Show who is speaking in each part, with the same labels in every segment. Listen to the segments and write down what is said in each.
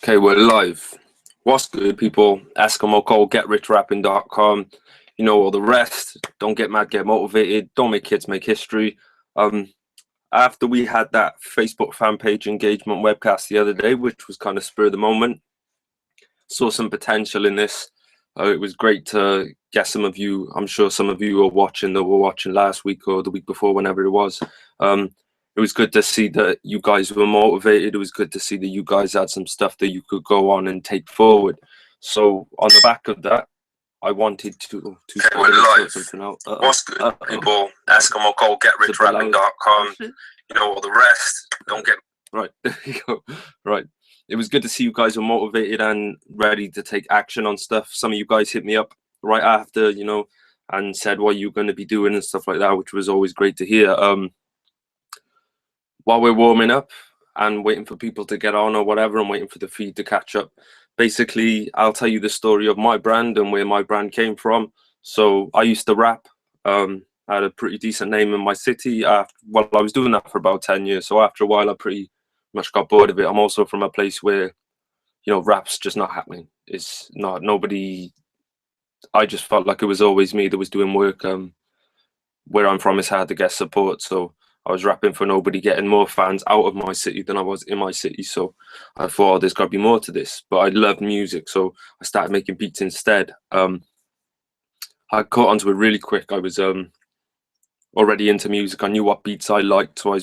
Speaker 1: Okay, we're live. What's good, people? Eskimo Cole, GetRichRapping.com. You know all the rest. Don't get mad, get motivated. Don't make kids make history. Um, After we had that Facebook fan page engagement webcast the other day, which was kind of spur of the moment, saw some potential in this. It was great to get some of you. I'm sure some of you are watching that were watching last week or the week before, whenever it was. It was good to see that you guys were motivated. It was good to see that you guys had some stuff that you could go on and take forward. So on the back of that, I wanted to
Speaker 2: Okay, we're live.
Speaker 1: Something out.
Speaker 2: What's good, people? Eskimo Cole, GetRichRapping.com. You know all the rest. Don't get
Speaker 1: right. There you go. Right. It was good to see you guys were motivated and ready to take action on stuff. Some of you guys hit me up right after, and said what you're going to be doing and stuff like that, which was always great to hear. While we're warming up and waiting for people to get on or whatever, and waiting for the feed to catch up, basically, I'll tell you the story of my brand and where my brand came from. So I used to rap. I had a pretty decent name in my city. I was doing that for about 10 years. So after a while, I pretty much got bored of it. I'm also from a place where, rap's just not happening. It's not, nobody, I just felt like it was always me that was doing work. Where I'm from, it's hard to get support. So I was rapping for nobody, getting more fans out of my city than I was in my city. So I thought, there's got to be more to this. But I love music, so I started making beats instead. I caught onto it really quick. I was already into music. I knew what beats I liked, so I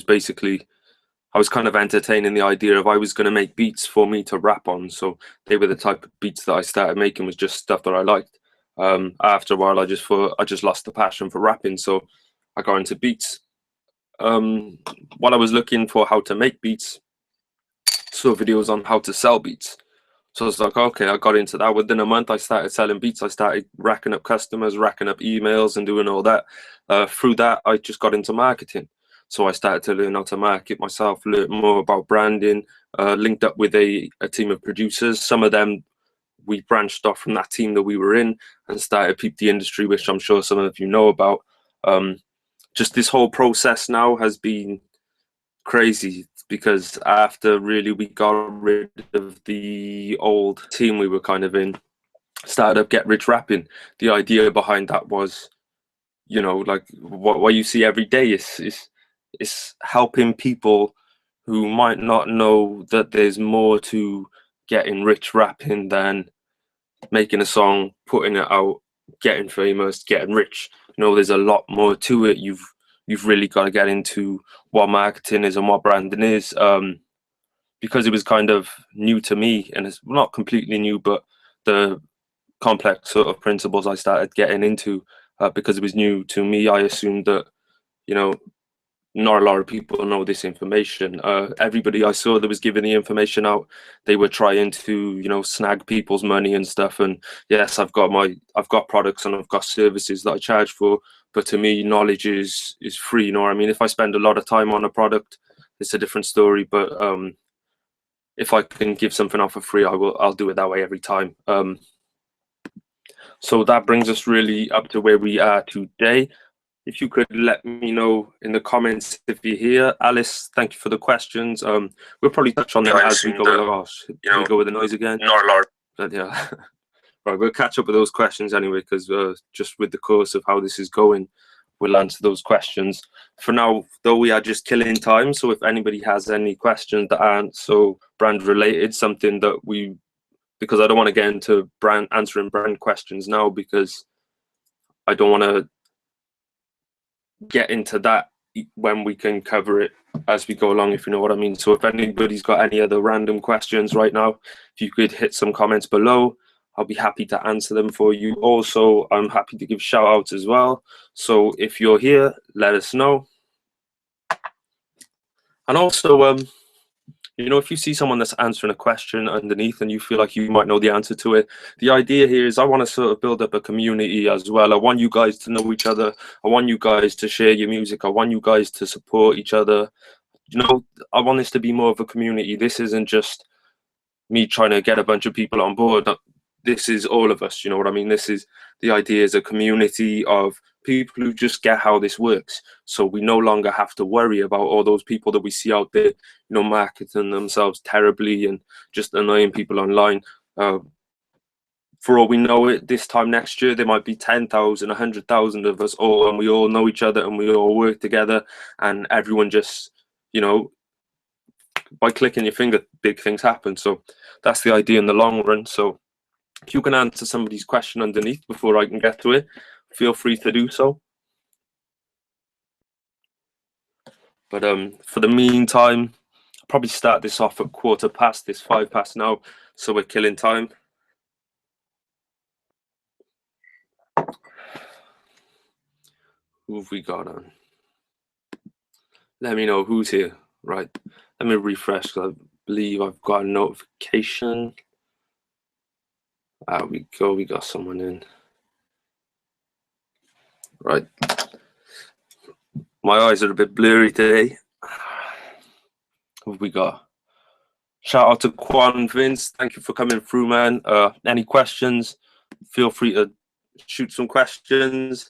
Speaker 1: was kind of entertaining the idea of I was going to make beats for me to rap on. So they were the type of beats that I started making, was just stuff that I liked. After a while, I just lost the passion for rapping, so I got into beats. While I was looking for how to make beats, saw videos on how to sell beats. So I was like, okay, I got into that. Within a month, I started selling beats. I started racking up customers, racking up emails, and doing all that. Through that, I just got into marketing. So I started to learn how to market myself, learn more about branding, linked up with a team of producers. Some of them, we branched off from that team that we were in and started Peep the Industry, which I'm sure some of you know about. Just this whole process now has been crazy, because after really we got rid of the old team we were kind of in, started up Get Rich Rapping. The idea behind that was, like what you see every day is helping people who might not know that there's more to getting rich rapping than making a song, putting it out, getting famous, getting rich. There's a lot more to it. You've really got to get into what marketing is and what branding is. Because it was kind of new to me, and it's not completely new, but the complex sort of principles I started getting into, because it was new to me, I assumed that, not a lot of people know this information. Everybody I saw that was giving the information out, they were trying to, snag people's money and stuff. And yes, I've got products and I've got services that I charge for, but to me, knowledge is free. I mean, if I spend a lot of time on a product, it's a different story. But if I can give something out for free, I'll do it that way every time. So that brings us really up to where we are today. If you could let me know in the comments if you're here. Alice, thank you for the questions. We'll probably touch on them as we go along. We go with the noise again.
Speaker 2: not a lot.
Speaker 1: But yeah, right. We'll catch up with those questions anyway, because just with the course of how this is going, we'll answer those questions. For now, though, we are just killing time. So if anybody has any questions that aren't so brand related, something that because I don't want to get into answering brand questions now, because I don't want to get into that when we can cover it as we go along, if you know what I mean. So if anybody's got any other random questions right now, if you could hit some comments below, I'll be happy to answer them for you. Also, I'm happy to give shout outs as well. So if you're here, let us know. And also, if you see someone that's answering a question underneath and you feel like you might know the answer to it, the idea here is I want to sort of build up a community as well. I want you guys to know each other. I want you guys to share your music. I want you guys to support each other. I want this to be more of a community. This isn't just me trying to get a bunch of people on board. This is all of us, you know what I mean? The idea is a community of people who just get how this works. So we no longer have to worry about all those people that we see out there, marketing themselves terribly and just annoying people online. For all we know, it this time next year there might be 10,000, 100,000 of us all, and we all know each other and we all work together, and everyone just, by clicking your finger, big things happen. So that's the idea in the long run. So if you can answer somebody's question underneath before I can get to it, feel free to do so. But for the meantime, I'll probably start this off at 5:15. It's 5 past now, so we're killing time. Who have we got on? Let me know who's here. Right. Let me refresh, because I believe I've got a notification. There we go. We got someone in. Right. My eyes are a bit blurry today. Who have we got? Shout out to Quan Vince. Thank you for coming through, man. Any questions? Feel free to shoot some questions.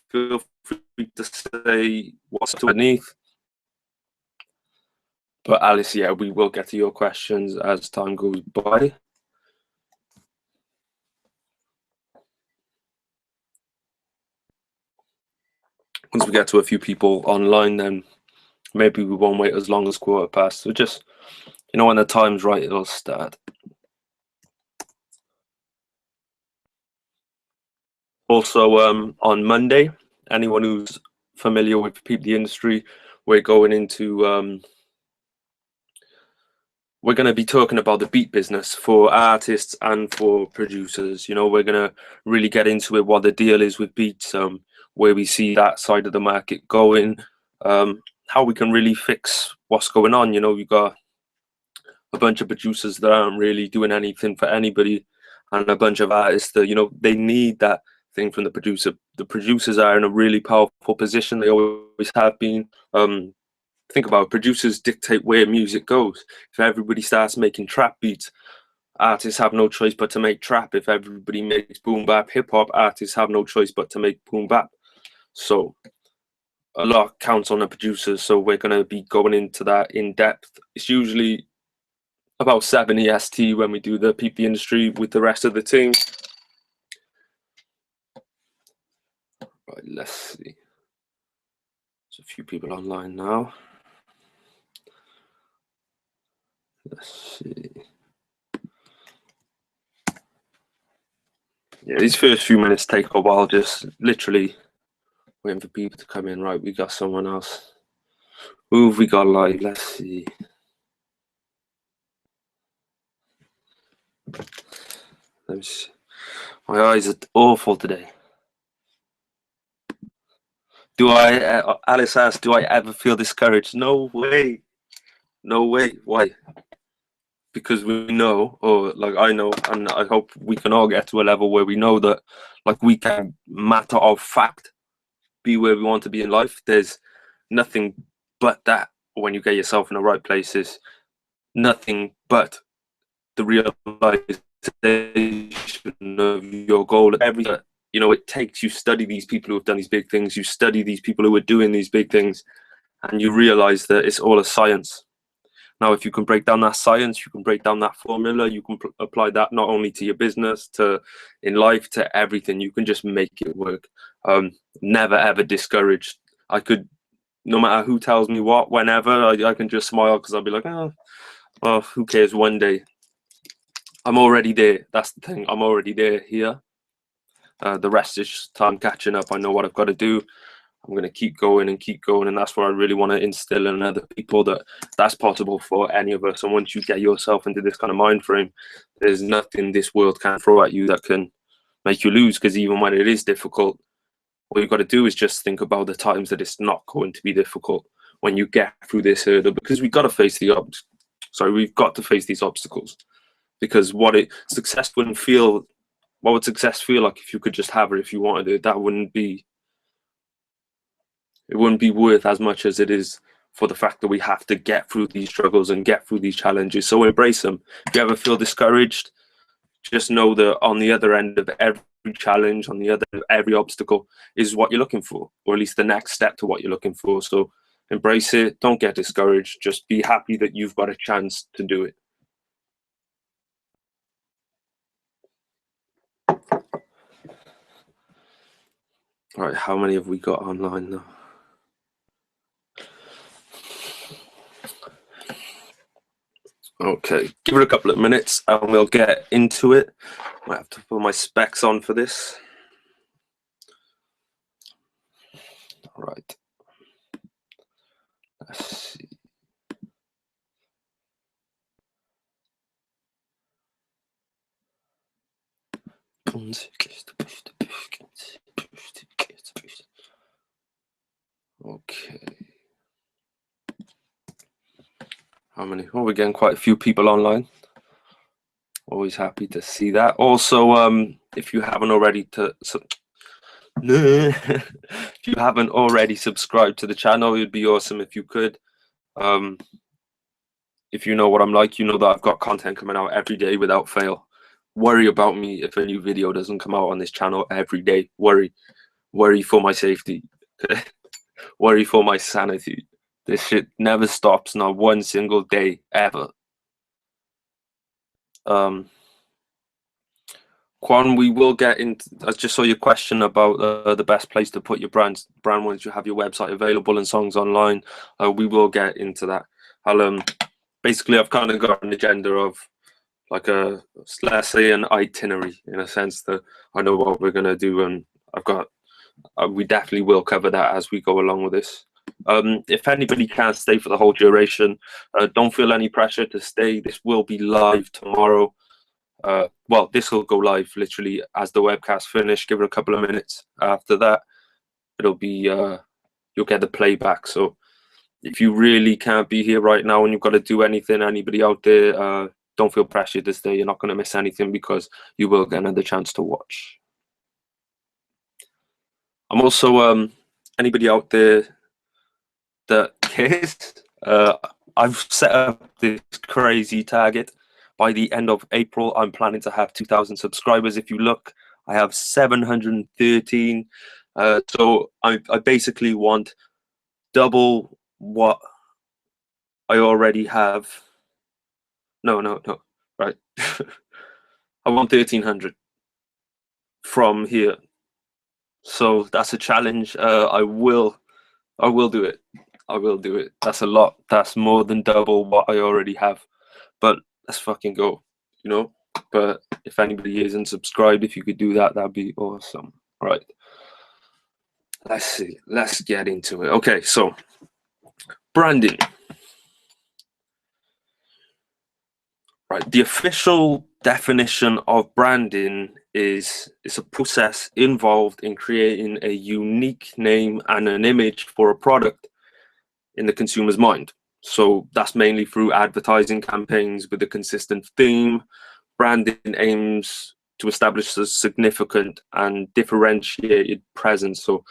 Speaker 1: Feel free to say what's underneath. But Alice, yeah, we will get to your questions as time goes by. Once we get to a few people online, then maybe we won't wait as long as 5:15. So just, when the time's right, it'll start. Also, on Monday, anyone who's familiar with the industry, we're going into we're going to be talking about the beat business for artists and for producers. We're going to really get into it, what the deal is with beats, where we see that side of the market going, how we can really fix what's going on. We've got a bunch of producers that aren't really doing anything for anybody, and a bunch of artists that, they need that thing from the producer. The producers are in a really powerful position. They always have been. Think about it, producers dictate where music goes. If everybody starts making trap beats, artists have no choice but to make trap. If everybody makes boom bap hip hop, artists have no choice but to make boom bap. So a lot counts on the producers. So we're going to be going into that in depth. It's usually about 7 EST when we do the PP industry with the rest of the team. Right, let's see. There's a few people online now. Let's see. Yeah, these first few minutes take a while, just literally waiting for people to come in. Right, we got someone else. Who have we got live? Let's see. Let me see. My eyes are awful today. Alice asked, do I ever feel discouraged? No way. No way. Why? Because we know, or like I know, and I hope we can all get to a level where we know that, like, we can, matter of fact, be where we want to be in life. There's nothing but that when you get yourself in the right places. Nothing but the realization of your goal. Everything, it takes, you study these people who have done these big things, you study these people who are doing these big things, and you realize that it's all a science. Now, if you can break down that science, you can break down that formula, you can apply that not only to your business, in life, to everything. You can just make it work. Never ever discouraged. I could, no matter who tells me what, whenever, I can just smile, because I'll be like, oh, well, who cares? One day. I'm already there. That's the thing. I'm already there here. The rest is just time catching up. I know what I've got to do. I'm going to keep going, and that's what I really want to instill in other people, that that's possible for any of us. And once you get yourself into this kind of mind frame, there's nothing this world can throw at you that can make you lose, because even when it is difficult, what you've got to do is just think about the times that it's not going to be difficult when you get through this hurdle, because we've got to face we've got to face these obstacles. Because what would success feel like if you could just have it if you wanted it? That wouldn't be worth as much as it is for the fact that we have to get through these struggles and get through these challenges. So embrace them. If you ever feel discouraged, just know that on the other end of challenge, on the other every obstacle is what you're looking for, or at least the next step to what you're looking for. So embrace it. Don't get discouraged. Just be happy that you've got a chance to do it. All right, how many have we got online now? Okay, give it a couple of minutes and we'll get into it. Might have to put my specs on for this. All right. Let's see. Okay. How many? Oh, we're getting quite a few people online. Always happy to see that. Also, if you haven't already if you haven't already subscribed to the channel, it'd be awesome if you could. If you know what I'm like, you know that I've got content coming out every day without fail. Worry about me if a new video doesn't come out on this channel every day. Worry for my safety. Worry for my sanity. This shit never stops, not one single day ever. Quan, we will get into. I just saw your question about the best place to put your brand once you have your website available and songs online. We will get into that. Basically, I've kind of got an agenda of like let's say an itinerary, in a sense that I know what we're gonna do, and we definitely will cover that as we go along with this. If anybody can't stay for the whole duration, don't feel any pressure to stay. This will be live tomorrow. Well, this will go live literally as the webcast finish. Give it a couple of minutes. After that, it'll be you'll get the playback. So if you really can't be here right now and you've got to do anything, anybody out there, don't feel pressured to stay. You're not going to miss anything because you will get another chance to watch. I'm also anybody out there that cares. I've set up this crazy target. By the end of April, I'm planning to have 2,000 subscribers. If you look, I have 713. So I basically want double what I already have. No. Right. I want 1,300 from here. So that's a challenge. I will do it. I will do it. That's a lot. That's more than double what I already have. But let's fucking go, you know? But if anybody isn't subscribed, if you could do that, that'd be awesome. Right. Let's see. Let's get into it. Okay, so branding. Right. The official definition of branding is it's a process involved in creating a unique name and an image for a product in the consumer's mind. So that's mainly through advertising campaigns with a consistent theme. Branding aims to establish a significant and differentiated presence, so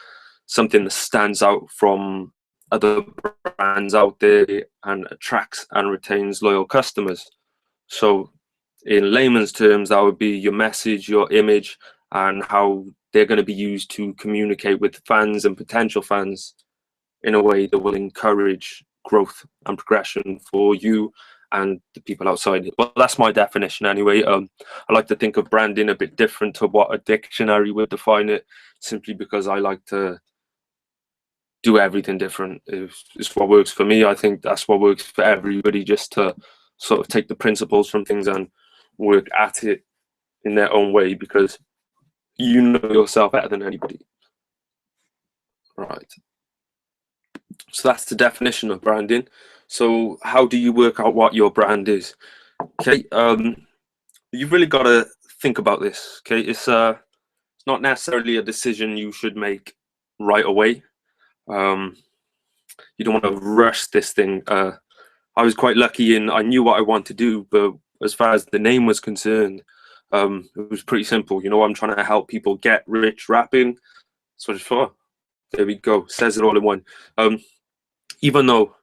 Speaker 1: something that stands out from other brands out there and attracts and retains loyal customers. So in layman's terms, that would be your message, your image, and how they're going to be used to communicate with fans and potential fans in a way that will encourage growth and progression for you and the people outside. Well, that's my definition anyway. I like to think of branding a bit different to what a dictionary would define it, simply because I like to do everything different. It's what works for me. I think that's what works for everybody, just to sort of take the principles from things and work at it in their own way, because you know yourself better than anybody. Right. So that's the definition of branding. So how do you work out what your brand is? Okay, you've really got to think about this. Okay, it's not necessarily a decision you should make right away. You don't want to rush this thing. I was quite lucky in I knew what I wanted to do, but as far as the name was concerned, it was pretty simple. You know, I'm trying to help people get rich rapping. That's what it's for. There we go. Says it all in one. Even though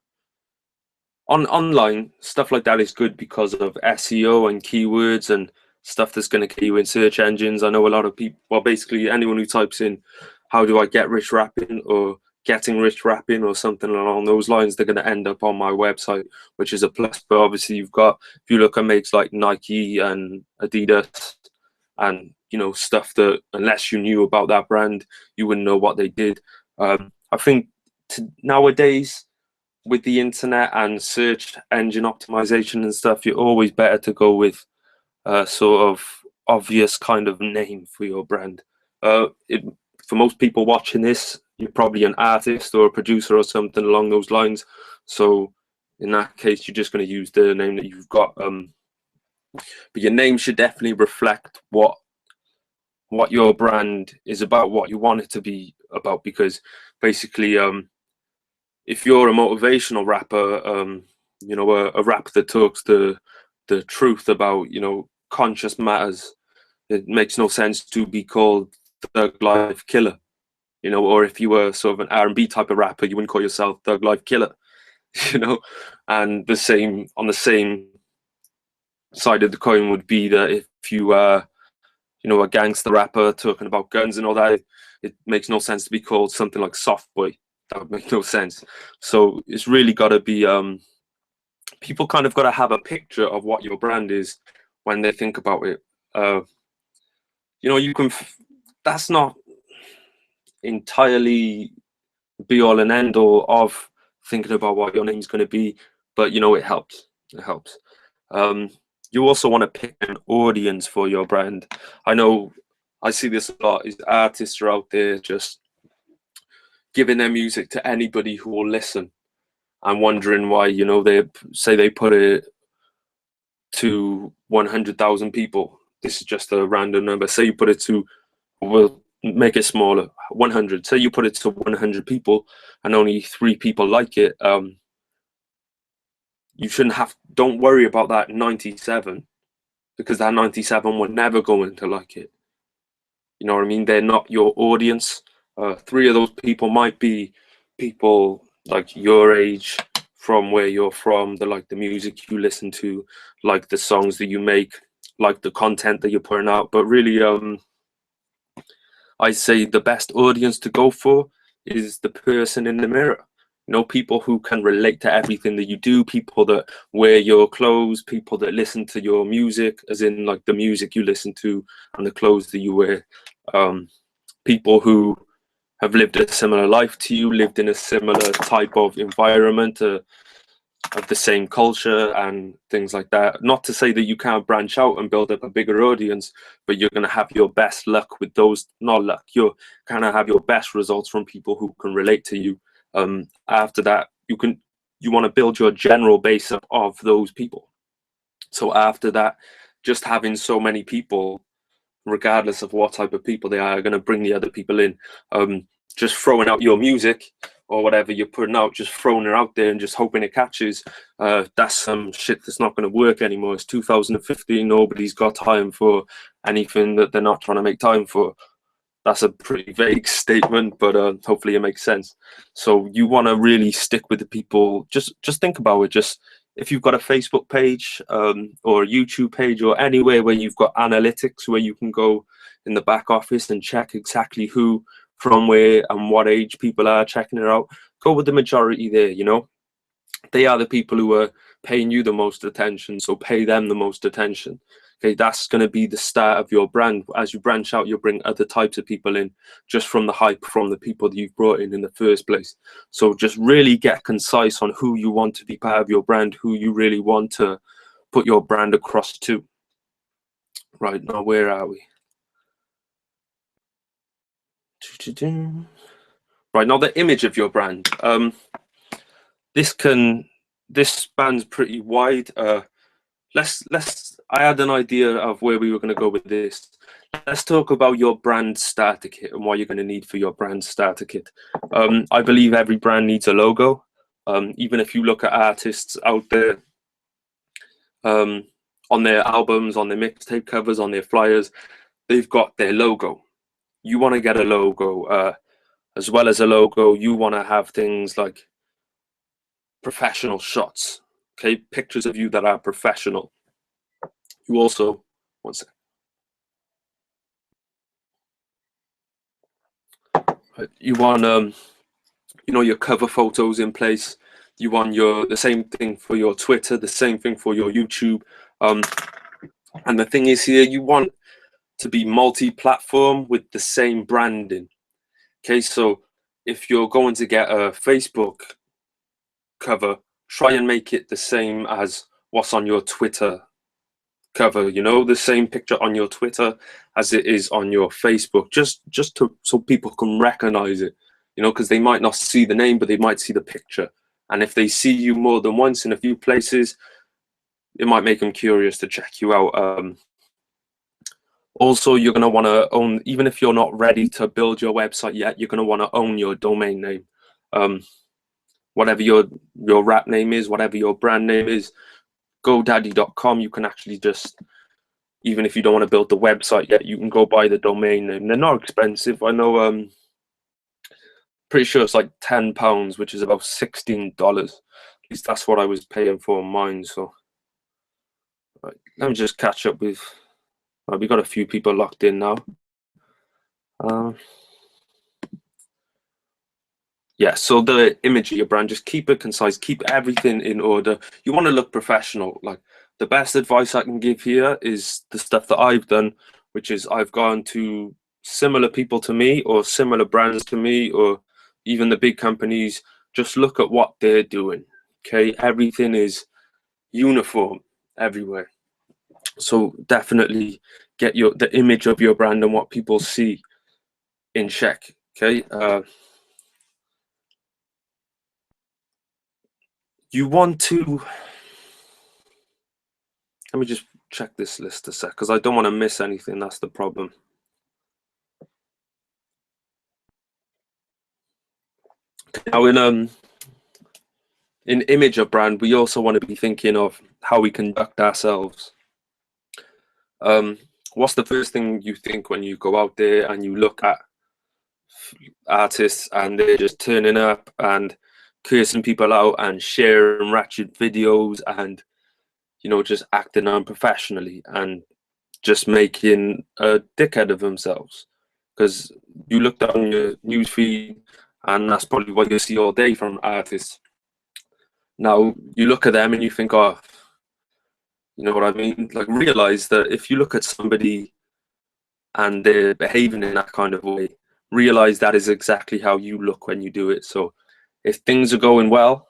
Speaker 1: online stuff like that is good because of SEO and keywords, and stuff that's going to get you in search engines. I know a lot of people, well, basically anyone who types in how do I get rich rapping or getting rich rapping or something along those lines, they're going to end up on my website, which is a plus. But obviously you've got, if you look at makes like Nike and Adidas and, you know, stuff that unless you knew about that brand, you wouldn't know what they did. I think nowadays with the internet and search engine optimization and stuff, you're always better to go with a sort of obvious kind of name for your brand. For most people watching this, you're probably an artist or a producer or something along those lines. So in that case, you're just going to use the name that you've got. But your name should definitely reflect what your brand is about, what you want it to be about. Because basically, if you're a motivational rapper, you know, a rap that talks the truth about, you know, conscious matters, it makes no sense to be called Thug Life Killer, you know. Or if you were sort of an R&B type of rapper, you wouldn't call yourself Thug Life Killer, you know. And the same on the same side of the coin would be that if you you know, a gangster rapper talking about guns and all that, it makes no sense to be called something like Soft Boy. That would make no sense. So it's really got to be people kind of got to have a picture of what your brand is when they think about it. You know, you can. That's not entirely be all and end all of thinking about what your name's going to be, but you know, it helps. It helps. You also want to pick an audience for your brand. I know I see this a lot. Is artists are out there just giving their music to anybody who will listen, and wondering why, you know, they say they put it to 100,000 people. This is just a random number. Say you put it to, we'll make it smaller, 100. Say you put it to 100 people and only 3 people like it. You shouldn't have, don't worry about that 97, because that 97 were never going to like it. You know what I mean? They're not your audience. 3 of those people might be people like your age, from where you're from, the like the music you listen to, like the songs that you make, like the content that you're putting out. But really, I say the best audience to go for is the person in the mirror. You know, people who can relate to everything that you do, people that wear your clothes, people that listen to your music, as in like the music you listen to and the clothes that you wear. People who have lived a similar life to you, lived in a similar type of environment, of the same culture and things like that. Not to say that you can't branch out and build up a bigger audience, but you're going to have your best luck with those, not luck, you're going to have your best results from people who can relate to you. After that, you want to build your general base up of those people. So after that, just having so many people, regardless of what type of people they are going to bring the other people in. Just throwing out your music or whatever you're putting out, just throwing it out there and just hoping it catches, that's some shit that's not going to work anymore. It's 2015. Nobody's got time for anything that they're not trying to make time for. That's a pretty vague statement, but hopefully it makes sense. So you want to really stick with the people. Just think about it. Just if you've got a Facebook page or a YouTube page or anywhere where you've got analytics where you can go in the back office and check exactly who, from where, and what age people are checking it out, go with the majority there. You know, they are the people who are paying you the most attention, so pay them the most attention. Okay, that's going to be the start of your brand. As you branch out, you'll bring other types of people in, just from the hype from the people that you've brought in the first place. So just really get concise on who you want to be part of your brand, who you really want to put your brand across to. Right, now where are we? Right, now the image of your brand. This spans pretty wide. I had an idea of where we were going to go with this. Let's talk about your brand starter kit and what you're going to need for your brand starter kit. I believe every brand needs a logo. Even if you look at artists out there, on their albums, on their mixtape covers, on their flyers, they've got their logo. You want to get a logo. As well as a logo, you want to have things like professional shots. Okay, pictures of you that are professional. You also, one sec. You want your cover photos in place. You want the same thing for your Twitter, the same thing for your YouTube. And the thing is here, you want to be multi-platform with the same branding. Okay, so if you're going to get a Facebook cover, try and make it the same as what's on your Twitter cover, the same picture on your Twitter as it is on your Facebook, just so people can recognize it, because they might not see the name, but they might see the picture. And if they see you more than once in a few places, it might make them curious to check you out. Also, you're going to want to own, even if you're not ready to build your website yet, you're going to want to own your domain name. Whatever your rap name is, whatever your brand name is, GoDaddy.com, you can actually just, even if you don't want to build the website yet, you can go buy the domain name. They're not expensive. I know, pretty sure it's like £10, which is about $16. At least that's what I was paying for mine. So right, let me just catch up with, we got a few people locked in now. Yeah, so the image of your brand, just keep it concise, keep everything in order. You want to look professional. Like, the best advice I can give here is the stuff that I've done, which is I've gone to similar people to me or similar brands to me, or even the big companies. Just look at what they're doing. Okay, everything is uniform everywhere. So definitely get the image of your brand and what people see in check. Okay. You want to, let me just check this list a sec, because I don't want to miss anything. That's the problem. Now, in image of brand, we also want to be thinking of how we conduct ourselves. What's the first thing you think when you go out there and you look at artists and they're just turning up and cursing people out and sharing ratchet videos and just acting unprofessionally and just making a dickhead of themselves? Because you look down your news feed and that's probably what you see all day from artists. Now you look at them and you think, oh, you know what I mean? Like, realize that if you look at somebody and they're behaving in that kind of way, realize that is exactly how you look when you do it. So if things are going well,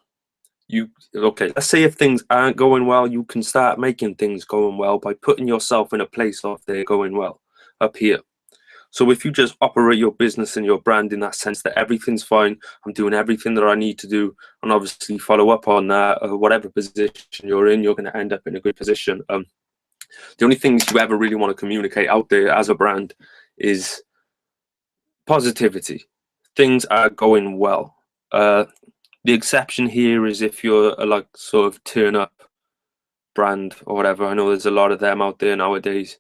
Speaker 1: let's say if things aren't going well, you can start making things going well by putting yourself in a place of they're going well up here. So if you just operate your business and your brand in that sense that everything's fine, I'm doing everything that I need to do, and obviously follow up on that, whatever position you're in, you're going to end up in a good position. The only things you ever really want to communicate out there as a brand is positivity. Things are going well. The exception here is if you're a like sort of turn up brand or whatever. I know there's a lot of them out there nowadays.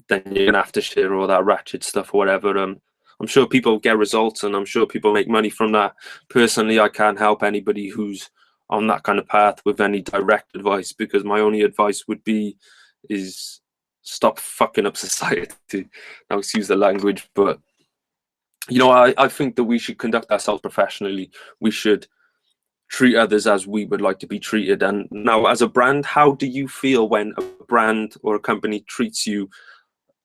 Speaker 1: Then you're gonna have to share all that ratchet stuff or whatever. I'm sure people get results and I'm sure people make money from that. Personally, I can't help anybody who's on that kind of path with any direct advice, because my only advice would be is stop fucking up society. Now, excuse the language, but I think that we should conduct ourselves professionally. We should treat others as we would like to be treated. And now, as a brand, how do you feel when a brand or a company treats you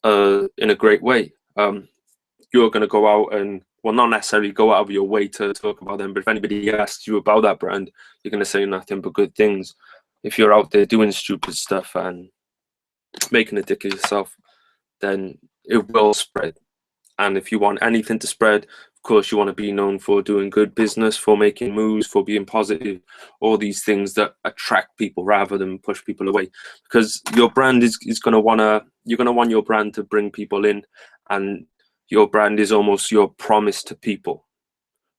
Speaker 1: in a great way? You're going to go out and, well, not necessarily go out of your way to talk about them, but if anybody asks you about that brand, you're going to say nothing but good things. If you're out there doing stupid stuff and making a dick of yourself, then it will spread. And if you want anything to spread, of course, you want to be known for doing good business, for making moves, for being positive, all these things that attract people rather than push people away. Because your brand is going to you're going to want your brand to bring people in, and your brand is almost your promise to people,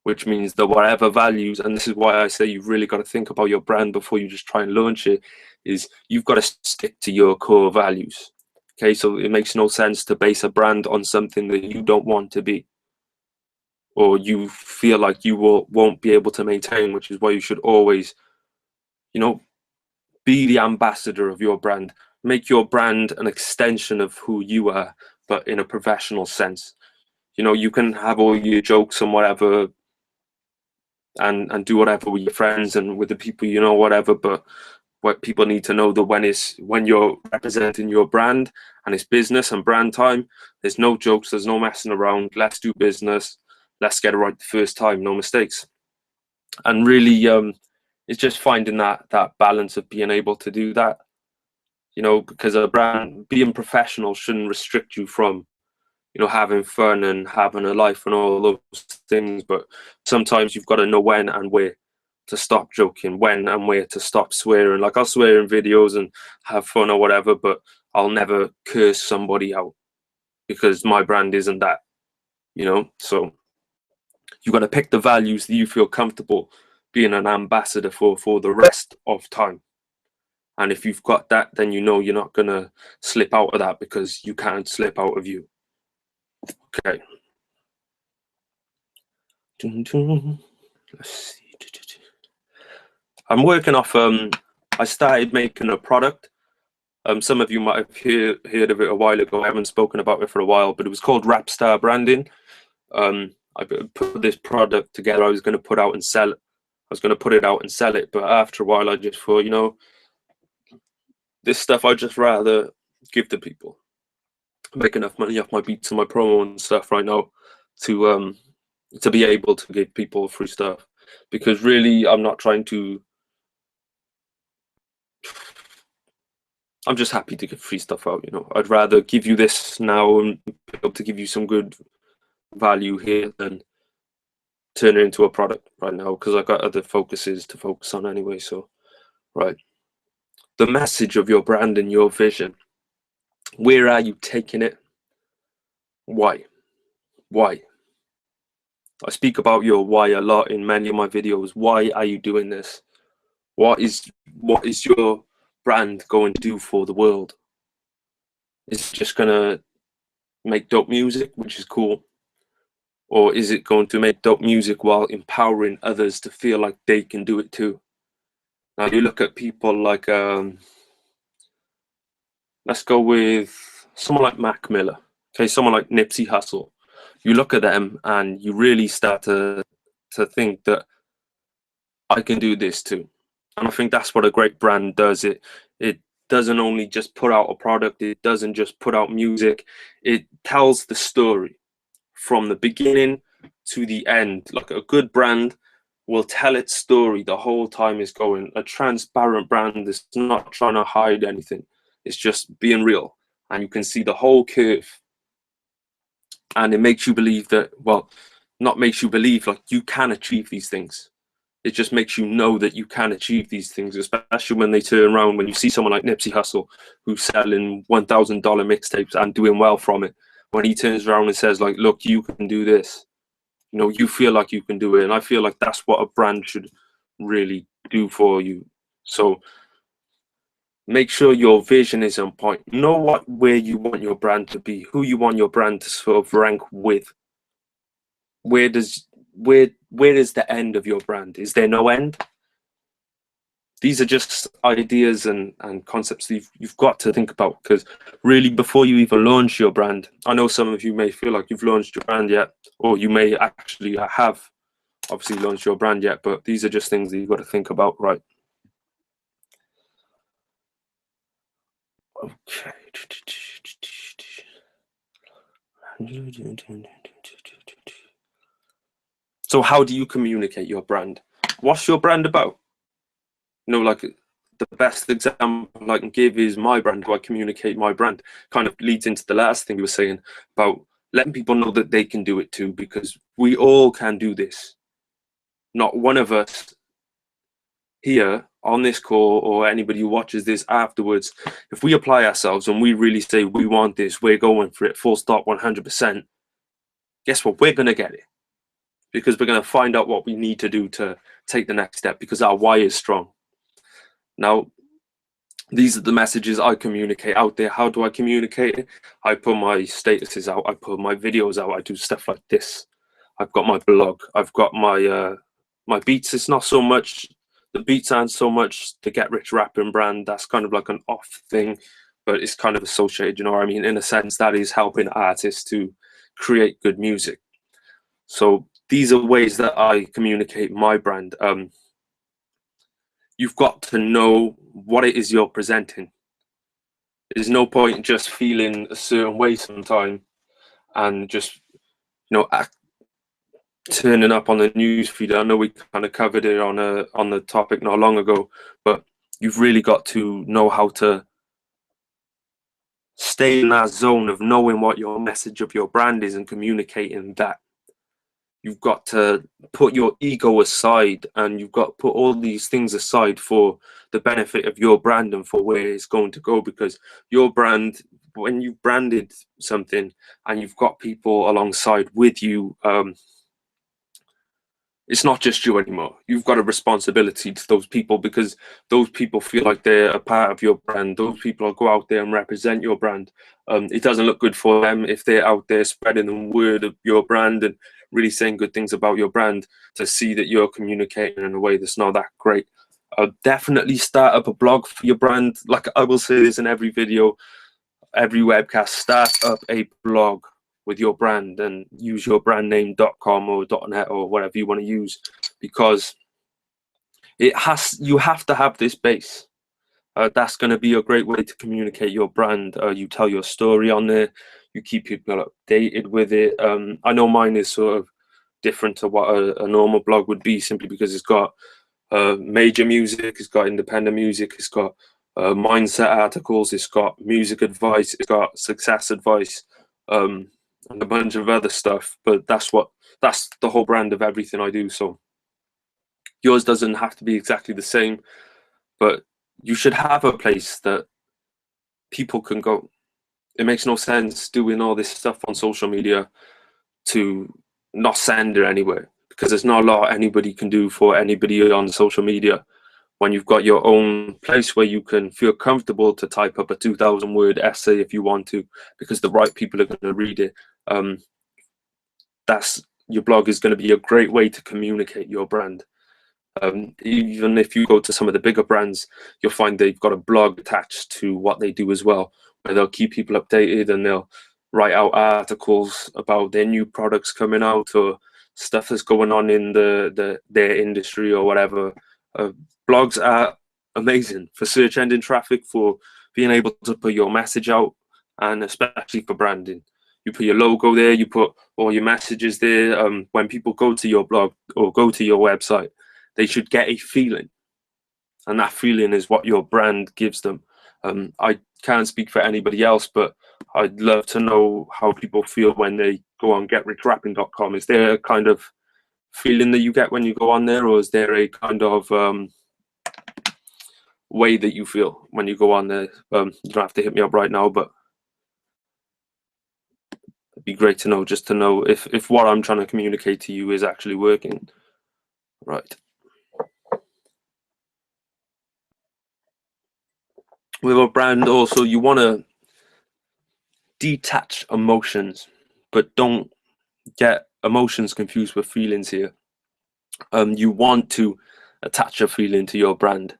Speaker 1: which means that whatever values, and this is why I say you've really got to think about your brand before you just try and launch it, is you've got to stick to your core values. Okay, so it makes no sense to base a brand on something that you don't want to be, or you feel like you won't be able to maintain, which is why you should always, be the ambassador of your brand. Make your brand an extension of who you are, but in a professional sense. You know, you can have all your jokes and whatever, and do whatever with your friends and with the people you know, whatever. But what people need to know, that when you're representing your brand and it's business and brand time, there's no jokes, there's no messing around. Let's do business. Let's get it right the first time, no mistakes. And really, it's just finding that balance of being able to do that. You know, because a brand, being professional shouldn't restrict you from, you know, having fun and having a life and all those things. But sometimes you've got to know when and where to stop joking, when and where to stop swearing. Like, I'll swear in videos and have fun or whatever, but I'll never curse somebody out, because my brand isn't that, you know. So you got to pick the values that you feel comfortable being an ambassador for the rest of time. And if you've got that, then you know you're not gonna slip out of that, because you can't slip out of you. Okay. Let's see. I'm working off. I started making a product. Some of you might have heard of it a while ago. I haven't spoken about it for a while, but it was called Rapstar Branding. I put this product together. I was going to put out and sell it. I was going to put it out and sell it, but after a while, I just thought, you know, this stuff I'd just rather give to people. Make enough money off my beats and my promo and stuff right now to be able to give people free stuff, because really I'm not trying to. I'm just happy to give free stuff out, you know. I'd rather give you this now and be able to give you some good value here than turn it into a product right now, because I've got other focuses to focus on anyway. So, right. The message of your brand and your vision. Where are you taking it? Why? Why? I speak about your why a lot in many of my videos. Why are you doing this? What is your brand going to do for the world? Is it just gonna make dope music, which is cool? Or is it going to make dope music while empowering others to feel like they can do it too? Now you look at people like, let's go with someone like Mac Miller, okay, someone like Nipsey Hussle. You look at them and you really start to think that I can do this too. And I think that's what a great brand does. It doesn't only just put out a product, it doesn't just put out music, it tells the story from the beginning to the end. Like, a good brand will tell its story the whole time it's going. A transparent brand is not trying to hide anything. It's just being real. And you can see the whole curve. And it makes you believe that, well, not makes you believe, like, you can achieve these things. It just makes you know that you can achieve these things, especially when they turn around, when you see someone like Nipsey Hussle, who's selling $1,000 mixtapes and doing well from it. When he turns around and says, like, look, you can do this, you know, you feel like you can do it. And I feel like that's what a brand should really do for you. So make sure your vision is on point. Know where you want your brand to be, who you want your brand to sort of rank with. Where is the end of your brand? Is there no end? These are just ideas and concepts that you've got to think about, because really, before you even launch your brand, I know some of you may feel like you've launched your brand yet, or you may actually have obviously launched your brand yet, but these are just things that you've got to think about, right? Okay. So how do you communicate your brand? What's your brand about? You know, like, the best example I can give is my brand. How I communicate my brand kind of leads into the last thing you were saying about letting people know that they can do it too, because we all can do this. Not one of us here on this call, or anybody who watches this afterwards, if we apply ourselves and we really say we want this, we're going for it, full stop, 100%, guess what? We're going to get it, because we're going to find out what we need to do to take the next step, because our why is strong. Now, these are the messages I communicate out there. How do I communicate it? I put my statuses out, I put my videos out, I do stuff like this. I've got my blog, I've got my my beats. It's not so much, the beats aren't so much the Get Rich Rapping brand. That's kind of like an off thing, but it's kind of associated, you know what I mean? In a sense, that is helping artists to create good music. So these are ways that I communicate my brand. You've got to know what it is you're presenting. There's no point just feeling a certain way sometime and just, turning up on the news feed. I know we kind of covered it on the topic not long ago, but you've really got to know how to stay in that zone of knowing what your message of your brand is and communicating that. You've got to put your ego aside, and you've got to put all these things aside for the benefit of your brand and for where it's going to go. Because your brand, when you branded something and you've got people alongside with you, it's not just you anymore. You've got a responsibility to those people, because those people feel like they're a part of your brand. Those people will go out there and represent your brand. It doesn't look good for them if they're out there spreading the word of your brand and really saying good things about your brand, to see that you're communicating in a way that's not that great. Definitely start up a blog for your brand. Like I will say this in every video, every webcast, start up a blog with your brand and use your brand name.com or .net or whatever you want to use, because you have to have this base. That's going to be a great way to communicate your brand. You tell your story on there, you keep people updated with it. I know mine is sort of different to what a normal blog would be, simply because it's got major music, it's got independent music, it's got mindset articles, it's got music advice, it's got success advice, and a bunch of other stuff. But that's the whole brand of everything I do. So yours doesn't have to be exactly the same, but you should have a place that people can go. It makes no sense doing all this stuff on social media to not send it anywhere, because there's not a lot anybody can do for anybody on social media when you've got your own place where you can feel comfortable to type up a 2,000 word essay if you want to, because the right people are going to read it. Your blog is going to be a great way to communicate your brand. Even if you go to some of the bigger brands, you'll find they've got a blog attached to what they do as well, where they'll keep people updated and they'll write out articles about their new products coming out or stuff that's going on in their industry or whatever. Blogs are amazing for search engine traffic, for being able to put your message out, and especially for branding. You put your logo there, you put all your messages there. When people go to your blog or go to your website, they should get a feeling, and that feeling is what your brand gives them. I can't speak for anybody else, but I'd love to know how people feel when they go on getrichrapping.com. Is there a kind of feeling that you get when you go on there, or is there a kind of way that you feel when you go on there? You don't have to hit me up right now, but it'd be great to know, just to know if what I'm trying to communicate to you is actually working. Right. With a brand also, you want to detach emotions, but don't get emotions confused with feelings here. You want to attach a feeling to your brand.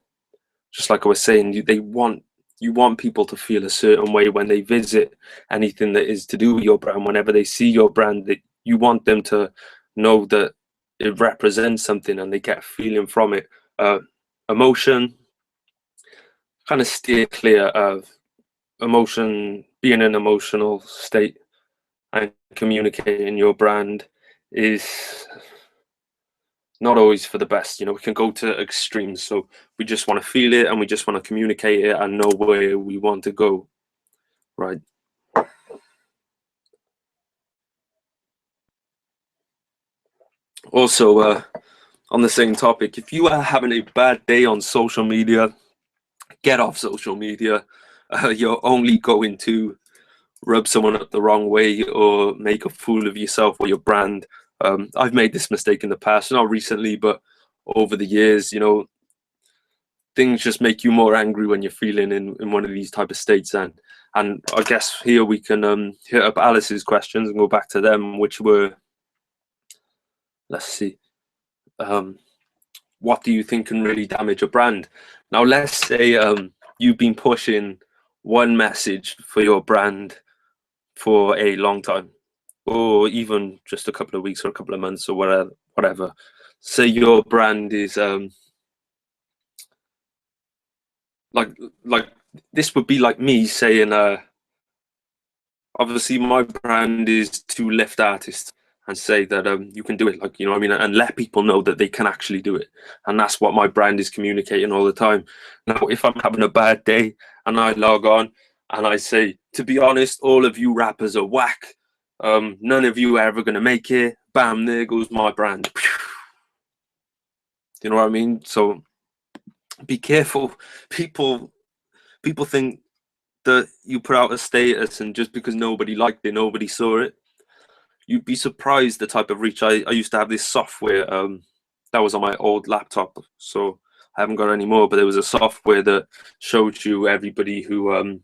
Speaker 1: Just like I was saying, you want people to feel a certain way when they visit anything that is to do with your brand. Whenever they see your brand, that you want them to know that it represents something and they get a feeling from it. Emotion, kind of steer clear of emotion. Being in an emotional state and communicating your brand is not always for the best. We can go to extremes. So we just want to feel it and we just want to communicate it and know where we want to go, right? Also, on the same topic, if you are having a bad day on social media, get off social media. You're only going to rub someone up the wrong way or make a fool of yourself or your brand. I've made this mistake in the past, not recently, but over the years. Things just make you more angry when you're feeling in one of these type of states. And I guess here we can hit up Alice's questions and go back to them, which were, let's see, what do you think can really damage a brand? Now, let's say you've been pushing one message for your brand for a long time, or even just a couple of weeks or a couple of months or whatever. Say your brand is like this would be like me saying obviously my brand is to lift artists and say that you can do it, like, you know what I mean, and let people know that they can actually do it. And that's what my brand is communicating all the time. Now, if I'm having a bad day and I log on and I say, to be honest, all of you rappers are whack, none of you are ever going to make it, bam, there goes my brand. You know what I mean? So be careful. People think that you put out a status and just because nobody liked it, nobody saw it. You'd be surprised the type of reach. I used to have this software that was on my old laptop, so I haven't got it anymore, but there was a software that showed you everybody who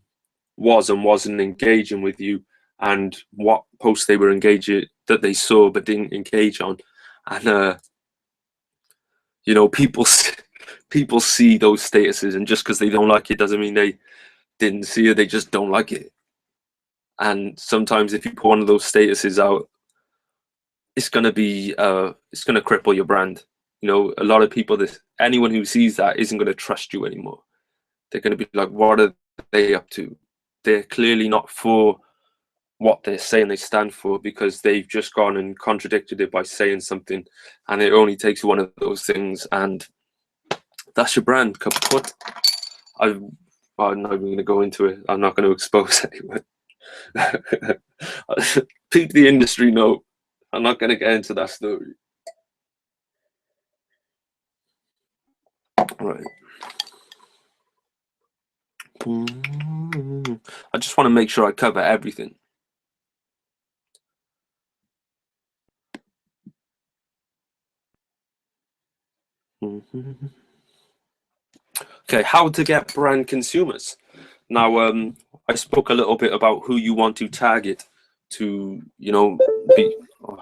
Speaker 1: was and wasn't engaging with you and what posts they were engaging, that they saw but didn't engage on. And you know, people see those statuses, and just because they don't like it doesn't mean they didn't see it, they just don't like it. And sometimes if you put one of those statuses out, it's gonna be it's gonna cripple your brand. You know, a lot of people, anyone who sees that isn't gonna trust you anymore. They're gonna be like, what are they up to? They're clearly not for what they're saying they stand for, because they've just gone and contradicted it by saying something, and it only takes one of those things and that's your brand kaput. I'm not even going to go into it. I'm not going to expose anyone. People the industry know. I'm not going to get into that story. Right. I just want to make sure I cover everything. Okay, how to get brand consumers. Now, I spoke a little bit about who you want to target to, you know, be. Oh,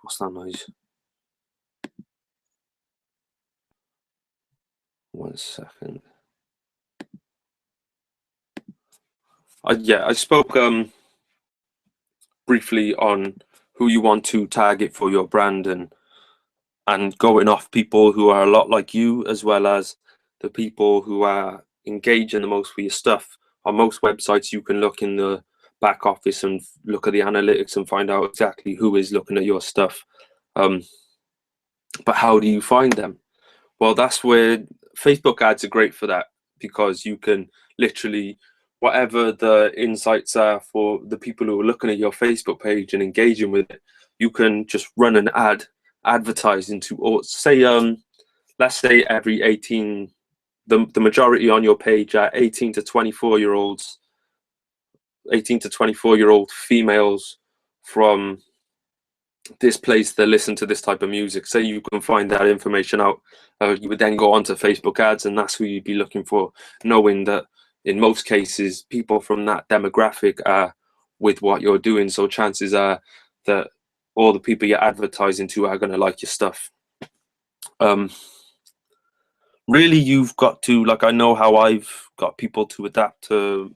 Speaker 1: what's that noise? 1 second. I spoke briefly on who you want to target for your brand, and going off people who are a lot like you, as well as the people who are engaging the most with your stuff. On most websites, you can look in the back office and look at the analytics and find out exactly who is looking at your stuff. But how do you find them? Well, that's where Facebook ads are great for that, because you can literally, whatever the insights are for the people who are looking at your Facebook page and engaging with it, you can just run an ad advertising to, or say, let's say every 18, the majority on your page are 18 to 24 year olds, 18 to 24-year-old females from this place that listen to this type of music. Say you can find that information out, you would then go onto Facebook ads, and that's who you'd be looking for, knowing that in most cases people from that demographic are with what you're doing, so chances are that all the people you're advertising to are going to like your stuff. Really, you've got to, like, I know how I've got people to adapt to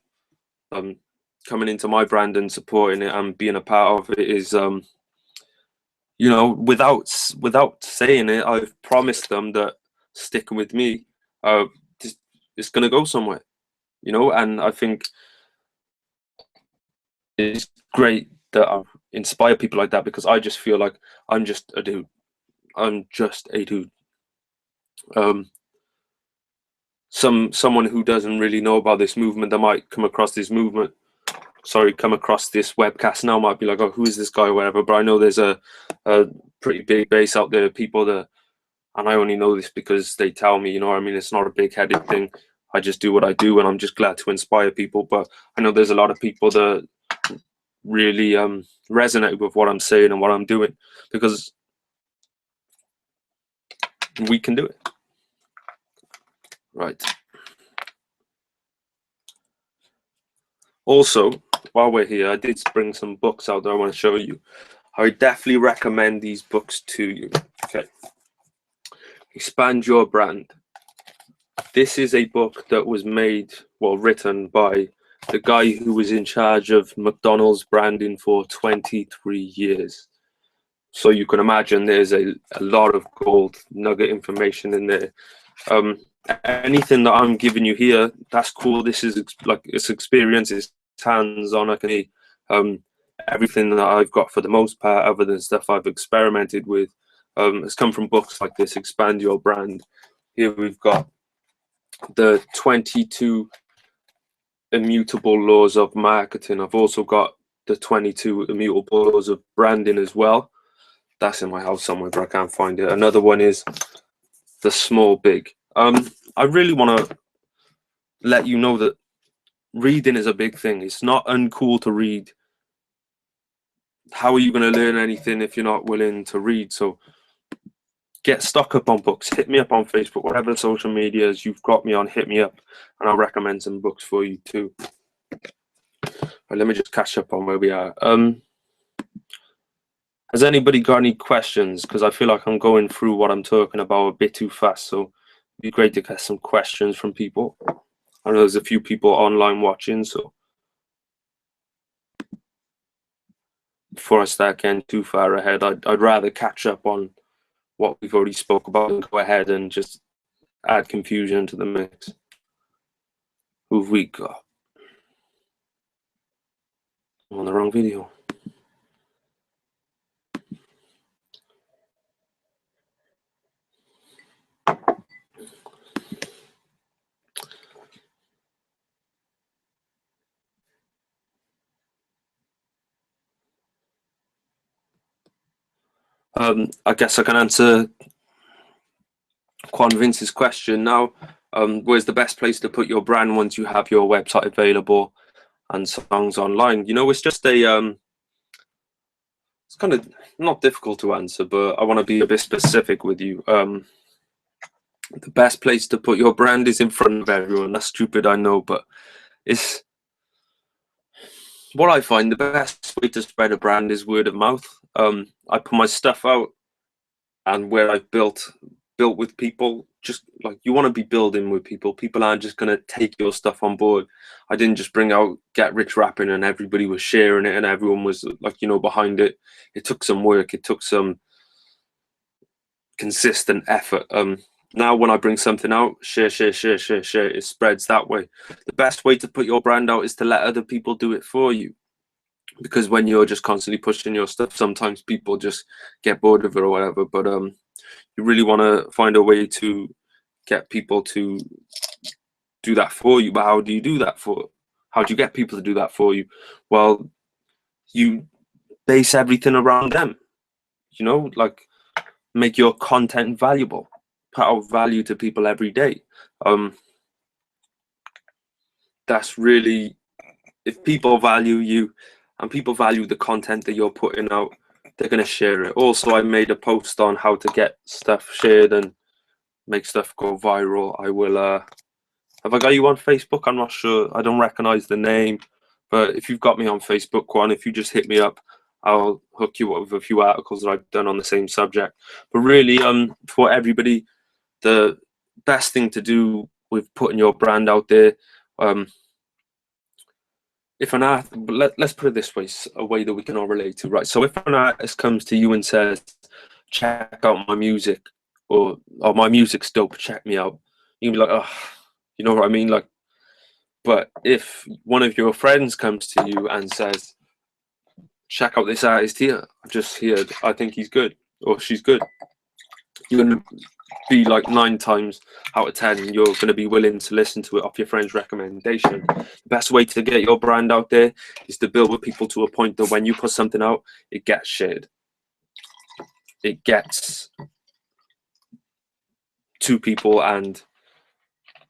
Speaker 1: coming into my brand and supporting it and being a part of it is you know, without saying it, I've promised them that sticking with me, it's going to go somewhere, you know. And I think it's great that I inspire people like that, because I just feel like I'm just a dude. I'm just a dude. Someone who doesn't really know about this movement, that might come across this webcast now, might be like, oh, who is this guy or whatever. But I know there's a pretty big base out there, people that, and I only know this because they tell me, you know what I mean? It's not a big-headed thing. I just do what I do, and I'm just glad to inspire people. But I know there's a lot of people that really resonate with what I'm saying and what I'm doing, because we can do it. Right. Also, while we're here, I did bring some books out that I want to show you. I would definitely recommend these books to you. Okay. Expand Your Brand. This is a book that was written by the guy who was in charge of McDonald's branding for 23 years. So you can imagine there's a lot of gold nugget information in there. Anything that I'm giving you here, that's cool. This is like, it's experience, it's hands-on. I can everything that I've got for the most part, other than stuff I've experimented with, has come from books like this, Expand Your Brand. Here we've got the 22 immutable laws of marketing. I've also got the 22 immutable laws of branding as well. That's in my house somewhere, but I can't find it. Another one is the small big. I really want to let you know that reading is a big thing. It's not uncool to read. How are you going to learn anything if you're not willing to read? So get stock up on books. Hit me up on Facebook, whatever social medias you've got me on, hit me up, and I'll recommend some books for you too. Right, let me just catch up on where we are. Has anybody got any questions? Because I feel like I'm going through what I'm talking about a bit too fast. So it'd be great to get some questions from people. I know there's a few people online watching, so before I start getting too far ahead, I'd rather catch up on what we've already spoke about and go ahead and just add confusion to the mix. Who've we got? I'm on the wrong video. I guess I can answer Quan Vince's question now. Where's the best place to put your brand once you have your website available and songs online? You know, it's just a it's kind of not difficult to answer, but I want to be a bit specific with you. The best place to put your brand is in front of everyone. That's stupid, I know, but it's what I find the best way to spread a brand is word of mouth. I put my stuff out, and where I've built with people, just like you want to be building with people. People aren't just going to take your stuff on board. I didn't just bring out Get Rich Rapping and everybody was sharing it and everyone was like, you know, behind it. It took some work. It took some consistent effort. Now when I bring something out, share, it spreads that way. The best way to put your brand out is to let other people do it for you. Because when you're just constantly pushing your stuff, sometimes people just get bored of it or whatever. But you really want to find a way to get people to do that for you. But how do you do that how do you get people to do that for you? Well, you base everything around them, you know, like make your content valuable, put out value to people every day. That's really, if people value you and people value the content that you're putting out, they're going to share it. Also, I made a post on how to get stuff shared and make stuff go viral. I will have I got you on Facebook? I'm not sure. I don't recognize the name, but if you've got me on Facebook, Quan, if you just hit me up, I'll hook you up with a few articles that I've done on the same subject. But really, for everybody, the best thing to do with putting your brand out there, if an artist, let's put it this way, a way that we can all relate to, right? So if an artist comes to you and says, check out my music, or my music's dope, check me out, you can be like, oh, you know what I mean? Like, but if one of your friends comes to you and says, check out this artist here, I've just heard, I think he's good, or she's good, you're going to be like 9 times out of 10, you're going to be willing to listen to it off your friend's recommendation. The best way to get your brand out there is to build with people to a point that when you put something out, it gets shared. It gets to people and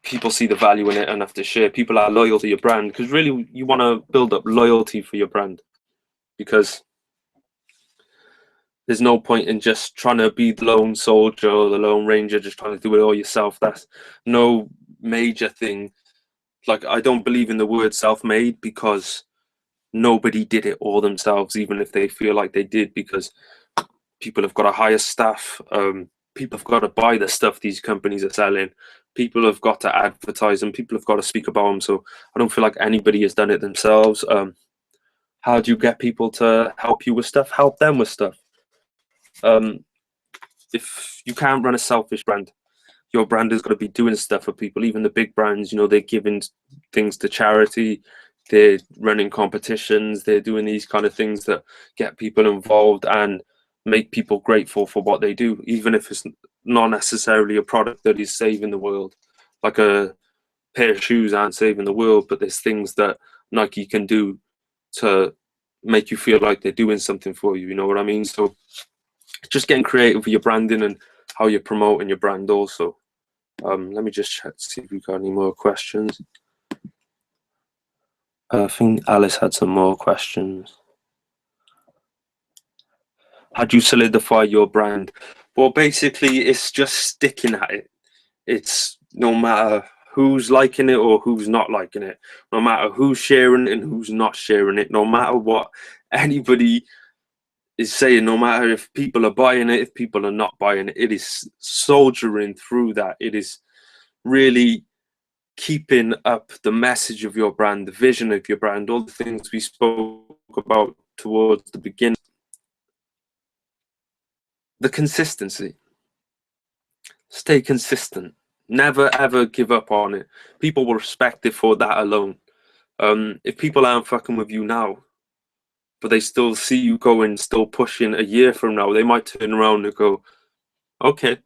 Speaker 1: people see the value in it enough to share. People are loyal to your brand because really you want to build up loyalty for your brand, because there's no point in just trying to be the lone soldier or the lone ranger, just trying to do it all yourself. That's no major thing. Like, I don't believe in the word self-made, because nobody did it all themselves, even if they feel like they did, because people have got to hire staff. People have got to buy the stuff these companies are selling. people have got to advertise them, people have got to speak about them. So I don't feel like anybody has done it themselves. How do you get people to help you with stuff? Help them with stuff. If you can't run a selfish brand, your brand is going to be doing stuff for people. Even the big brands, you know, they're giving things to charity, they're running competitions, they're doing these kind of things that get people involved and make people grateful for what they do, even if it's not necessarily a product that is saving the world. Like a pair of shoes aren't saving the world, but there's things that Nike can do to make you feel like they're doing something for you. You know what I mean? So just getting creative with your branding and how you're promoting your brand also. Let me just check to see if we've got any more questions. I think Alice had some more questions. How do you solidify your brand? Well, basically, it's just sticking at it. It's no matter who's liking it or who's not liking it, no matter who's sharing it and who's not sharing it, no matter what anybody is saying, no matter if people are buying it, if people are not buying it, it is soldiering through that. It is really keeping up the message of your brand, the vision of your brand, all the things we spoke about towards the beginning. The consistency. Stay consistent. Never ever give up on it. People will respect it for that alone. If people aren't fucking with you now, but they still see you going, still pushing a year from now, they might turn around and go, okay.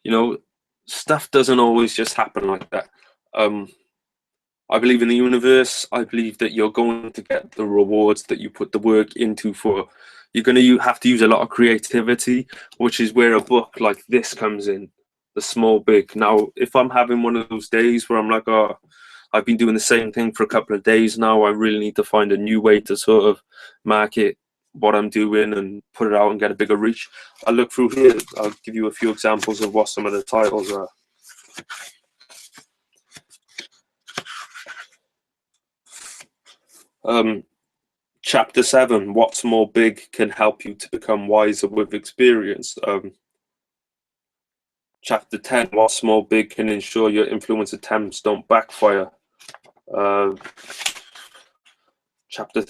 Speaker 1: You know, stuff doesn't always just happen like that. I believe in the universe. I believe that you're going to get the rewards that you put the work into for. You're going to have to use a lot of creativity, which is where a book like this comes in, the small big. Now, if I'm having one of those days where I'm like, oh, I've been doing the same thing for a couple of days now, I really need to find a new way to sort of market what I'm doing and put it out and get a bigger reach. I'll look through here. I'll give you a few examples of what some of the titles are. Chapter 7, what small big can help you to become wiser with experience. Chapter 10, what small big can ensure your influence attempts don't backfire. Chapter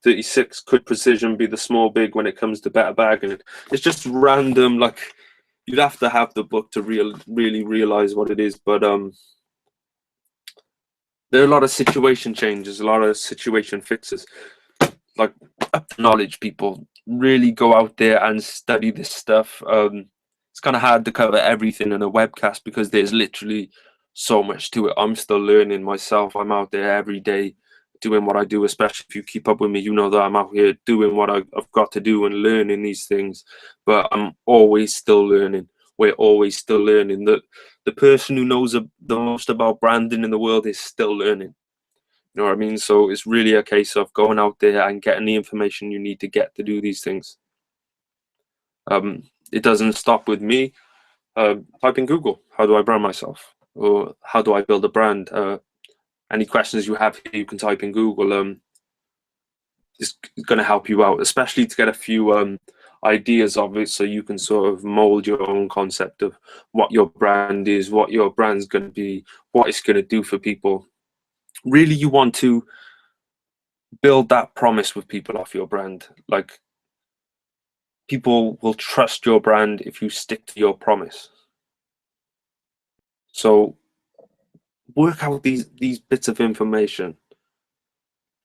Speaker 1: 36, could precision be the small big when it comes to better bagging? It's just random, like you'd have to have the book to really realize what it is, but there are a lot of situation changes, a lot of situation fixes. Like, up to knowledge, people really go out there and study this stuff. It's kind of hard to cover everything in a webcast because there's literally so much to it. I'm still learning myself. I'm out there every day doing what I do, especially if you keep up with me, you know that I'm out here doing what I've got to do and learning these things, but I'm always still learning. We're always still learning. The person who knows the most about branding in the world is still learning. You know what I mean? So it's really a case of going out there and getting the information you need to get to do these things. It doesn't stop with me. Type in Google, how do I brand myself? Or how do I build a brand? Any questions you have here, you can type in Google. It's going to help you out, especially to get a few ideas of it so you can sort of mold your own concept of what your brand is, what your brand's going to be, what it's going to do for people. Really, you want to build that promise with people off your brand. Like, people will trust your brand if you stick to your promise. So work out these bits of information.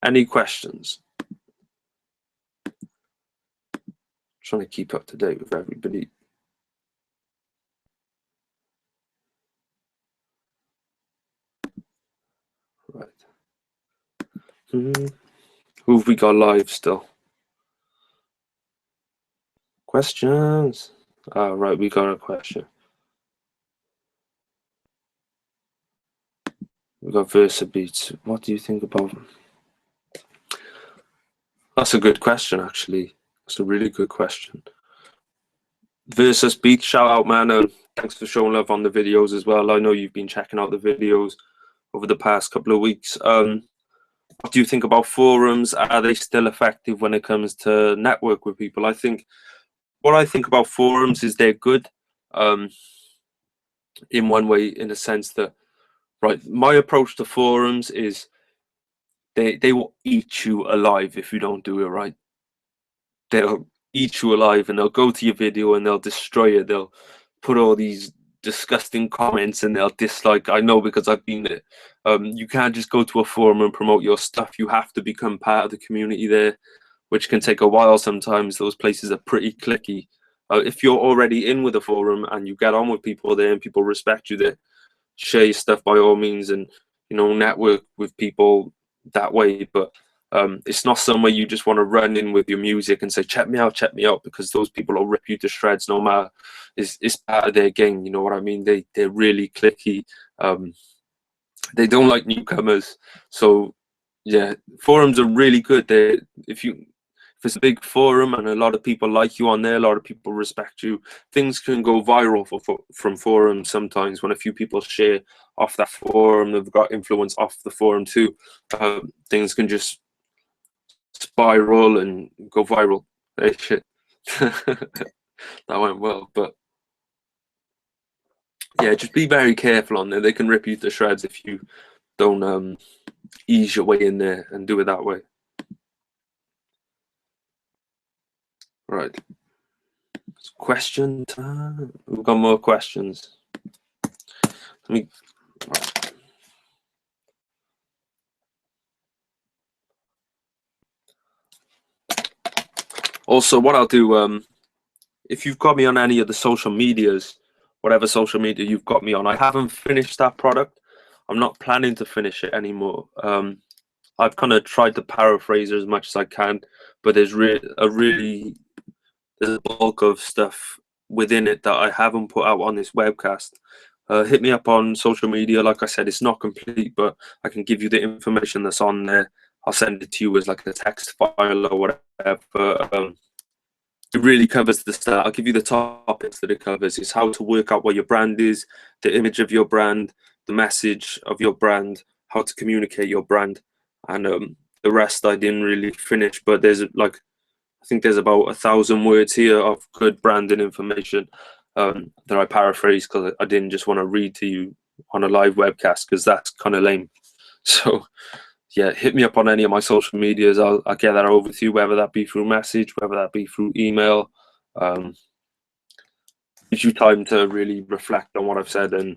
Speaker 1: Any questions? Trying to keep up to date with everybody. Right. Who have we got live still? Questions? Ah, right, we got a question. We got Versa Beats. What do you think about them? That's a good question, actually. That's a really good question. Versus Beats, shout out, man. Thanks for showing love on the videos as well. I know you've been checking out the videos over the past couple of weeks. What do you think about forums? Are they still effective when it comes to network with people? What I think about forums is they're good. in one way, in a sense that, right, my approach to forums is they will eat you alive if you don't do it right. They'll eat you alive, and they'll go to your video and they'll destroy it. They'll put all these disgusting comments and they'll dislike. I know, because I've been there. You can't just go to a forum and promote your stuff. You have to become part of the community there, which can take a while sometimes. Those places are pretty cliquey. If you're already in with a forum and you get on with people there and people respect you there, share your stuff by all means, and network with people that way. But it's not somewhere you just want to run in with your music and say, check me out, because those people will rip you to shreds no matter. It's part of their game, you know what I mean? They're really cliquey. They don't like newcomers. So yeah, forums are really good. If it's a big forum and a lot of people like you on there, a lot of people respect you, things can go viral from forums sometimes. When a few people share off that forum, they've got influence off the forum too. Things can just spiral and go viral. Hey, shit. That went well. But yeah, just be very careful on there. They can rip you to shreds if you don't ease your way in there and do it that way. Right. It's question time. We've got more questions. Right. Also, what I'll do, if you've got me on any of the social medias, whatever social media you've got me on, I haven't finished that product. I'm not planning to finish it anymore. I've kind of tried to paraphrase it as much as I can, but there's a bulk of stuff within it that I haven't put out on this webcast. Hit me up on social media. Like I said, it's not complete, but I can give you the information that's on there. I'll send it to you as like a text file or whatever. It really covers the stuff. I'll give you the topics that it covers. It's how to work out what your brand is, the image of your brand, the message of your brand, how to communicate your brand, and the rest I didn't really finish. But I think there's about 1,000 words here of good branding information that I paraphrased, because I didn't just want to read to you on a live webcast, because that's kind of lame. So yeah, hit me up on any of my social medias. I'll get that over to you, whether that be through message, whether that be through email. Gives you time to really reflect on what I've said, and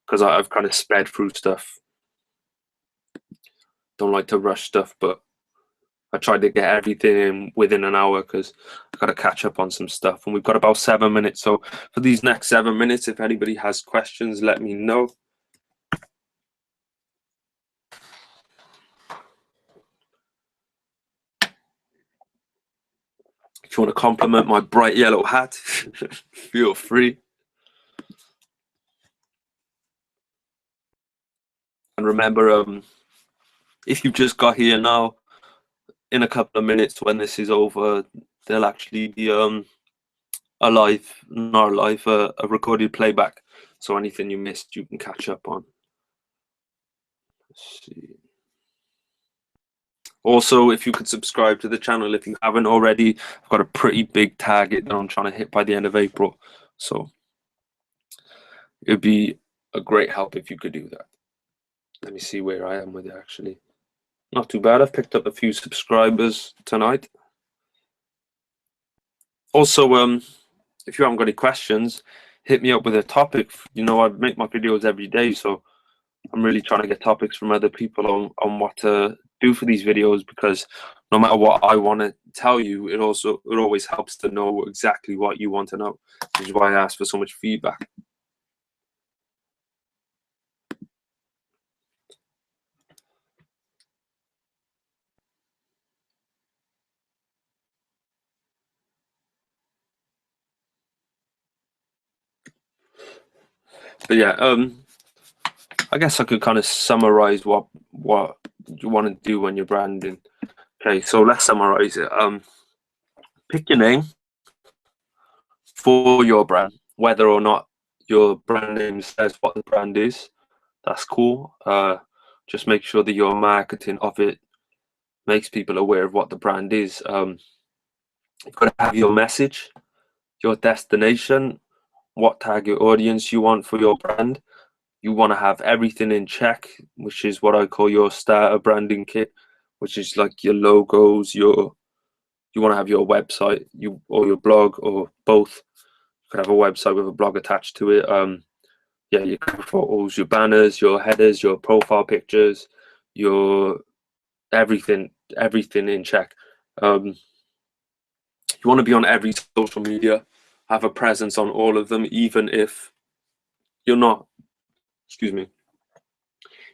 Speaker 1: because I've kind of sped through stuff. Don't like to rush stuff, but I tried to get everything in within an hour, because I've got to catch up on some stuff. And we've got about 7 minutes. So for these next 7 minutes, if anybody has questions, let me know. If you want to compliment my bright yellow hat, feel free. And remember, if you've just got here now, in a couple of minutes when this is over, there'll actually be a recorded playback. So anything you missed, you can catch up on. Let's see. Also, if you could subscribe to the channel if you haven't already, I've got a pretty big target that I'm trying to hit by the end of April. So it'd be a great help if you could do that. Let me see where I am with it, actually. Not too bad. I've picked up a few subscribers tonight. Also, if you haven't got any questions, hit me up with a topic. I make my videos every day, so I'm really trying to get topics from other people on what to do for these videos, because no matter what I want to tell you, it always helps to know exactly what you want to know, which is why I ask for so much feedback. But yeah, I guess I could kind of summarize what you want to do when you're branding. Okay, so let's summarize it. Pick your name for your brand, whether or not your brand name says what the brand is. That's cool. Just make sure that your marketing of it makes people aware of what the brand is. You've got to have your message, your destination, what target audience you want for your brand. You want to have everything in check, which is what I call your starter branding kit, which is like your logos, you want to have your website, or your blog, or both. You could have a website with a blog attached to it. Yeah, your photos, your banners, your headers, your profile pictures, your everything in check. You want to be on every social media, have a presence on all of them, even if you're not, excuse me,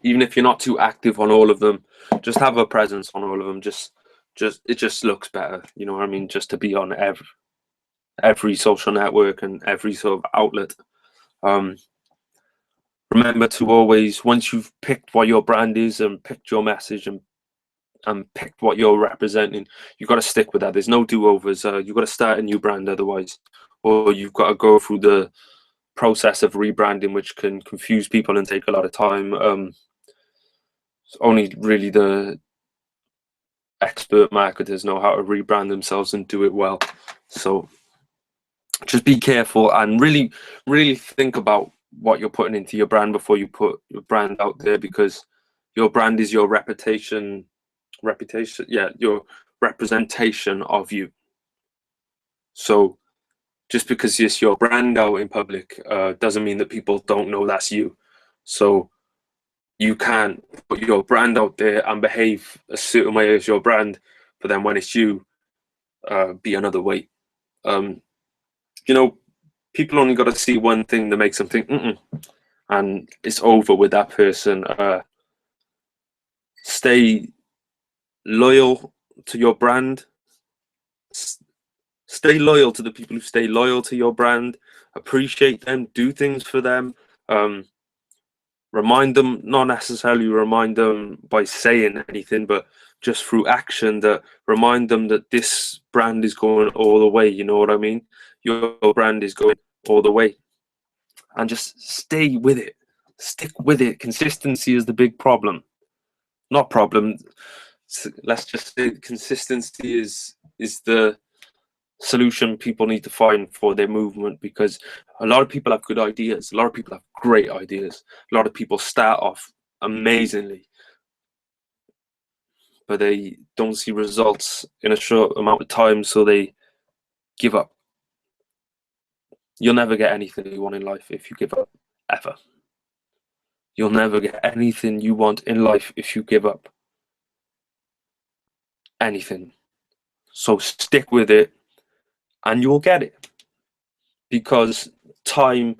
Speaker 1: even if you're not too active on all of them. Just have a presence on all of them. Just it just looks better, you know what I mean? Just to be on every social network and every sort of outlet. Remember to always, once you've picked what your brand is and picked your message and picked what you're representing, you've got to stick with that. There's no do-overs. You've got to start a new brand otherwise, or you've got to go through the process of rebranding, which can confuse people and take a lot of time. Only really the expert marketers know how to rebrand themselves and do it well. So just be careful and really think about what you're putting into your brand before you put your brand out there, because your brand is your reputation, your representation of you. So just because it's your brand out in public doesn't mean that people don't know that's you. So you can't put your brand out there and behave a certain way as your brand, but then when it's you, be another way. You know, people only got to see one thing that makes them think, and it's over with that person. Stay loyal to your brand. Stay loyal to the people who stay loyal to your brand. Appreciate them. Do things for them. Remind them, not necessarily remind them by saying anything, but just through action, that remind them that this brand is going all the way. You know what I mean? Your brand is going all the way. And just stay with it. Stick with it. Consistency is the big problem. Not problem. Let's just say consistency is the solution people need to find for their movement, because a lot of people have good ideas. A lot of people have great ideas. A lot of people start off amazingly, but they don't see results in a short amount of time, so they give up. You'll never get anything you want in life if you give up, ever. You'll never get anything you want in life if you give up. Anything. So stick with it and you'll get it, because time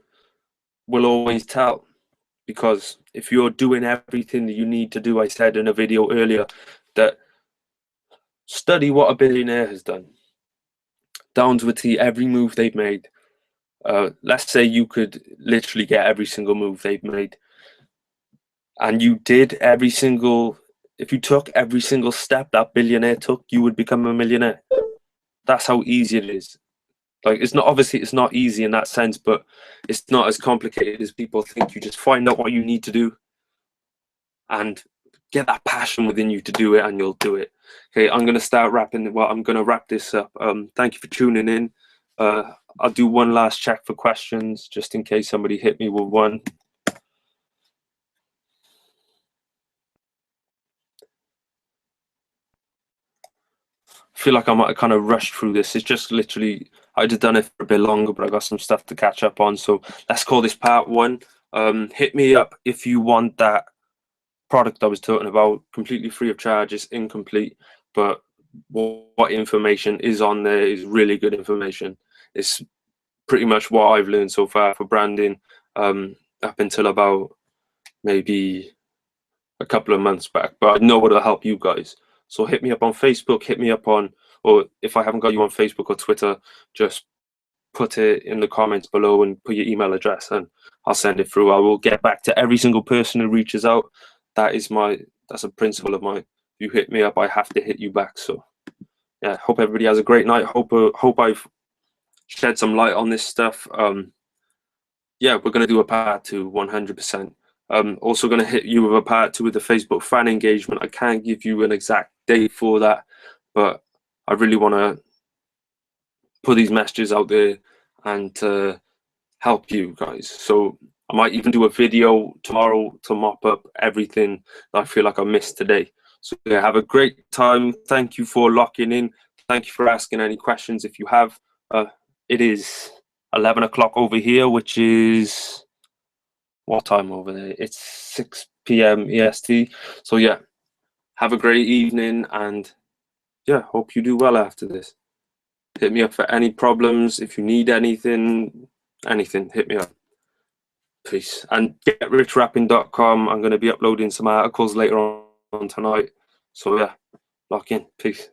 Speaker 1: will always tell. Because if you're doing everything that you need to do, I said in a video earlier that study what a billionaire has done, down to a T, every move they've made. Let's say you could literally get every single move they've made, and you did every single, if you took every single step that billionaire took, you would become a millionaire. That's how easy it is. Like, it's not, obviously it's not easy in that sense, but it's not as complicated as people think. You just find out what you need to do and get that passion within you to do it, and you'll do it. Okay, I'm going to start wrapping. Well, I'm going to wrap this up. Thank you for tuning in. I'll do one last check for questions, just in case somebody hit me with one. I feel like I might have kind of rushed through this. It's just literally, I'd have done it for a bit longer, but I got some stuff to catch up on. So let's call this part one. Hit me up if you want that product I was talking about, completely free of charge. It's incomplete, but what information is on there is really good information. It's pretty much what I've learned so far for branding, up until about maybe a couple of months back, but I know it'll help you guys. So hit me up on Facebook, hit me up on, or if I haven't got you on Facebook or Twitter, just put it in the comments below and put your email address and I'll send it through. I will get back to every single person who reaches out. That's a principle of mine. If you hit me up, I have to hit you back. So yeah, hope everybody has a great night. Hope I've shed some light on this stuff. Yeah, we're going to do a part 2, 100%. Also going to hit you with a part 2 with the Facebook fan engagement. I can't give you an exact date for that, but I really want to put these messages out there and help you guys. So I might even do a video tomorrow to mop up everything that I feel like I missed today. So yeah, have a great time. Thank you for locking in. Thank you for asking any questions if you have. It is 11 o'clock over here, which is what time over there? It's 6 p.m. EST. So yeah, have a great evening, and yeah, hope you do well after this. Hit me up for any problems. If you need anything, hit me up. Peace. And getrichrapping.com. I'm going to be uploading some articles later on tonight. So yeah, lock in. Peace.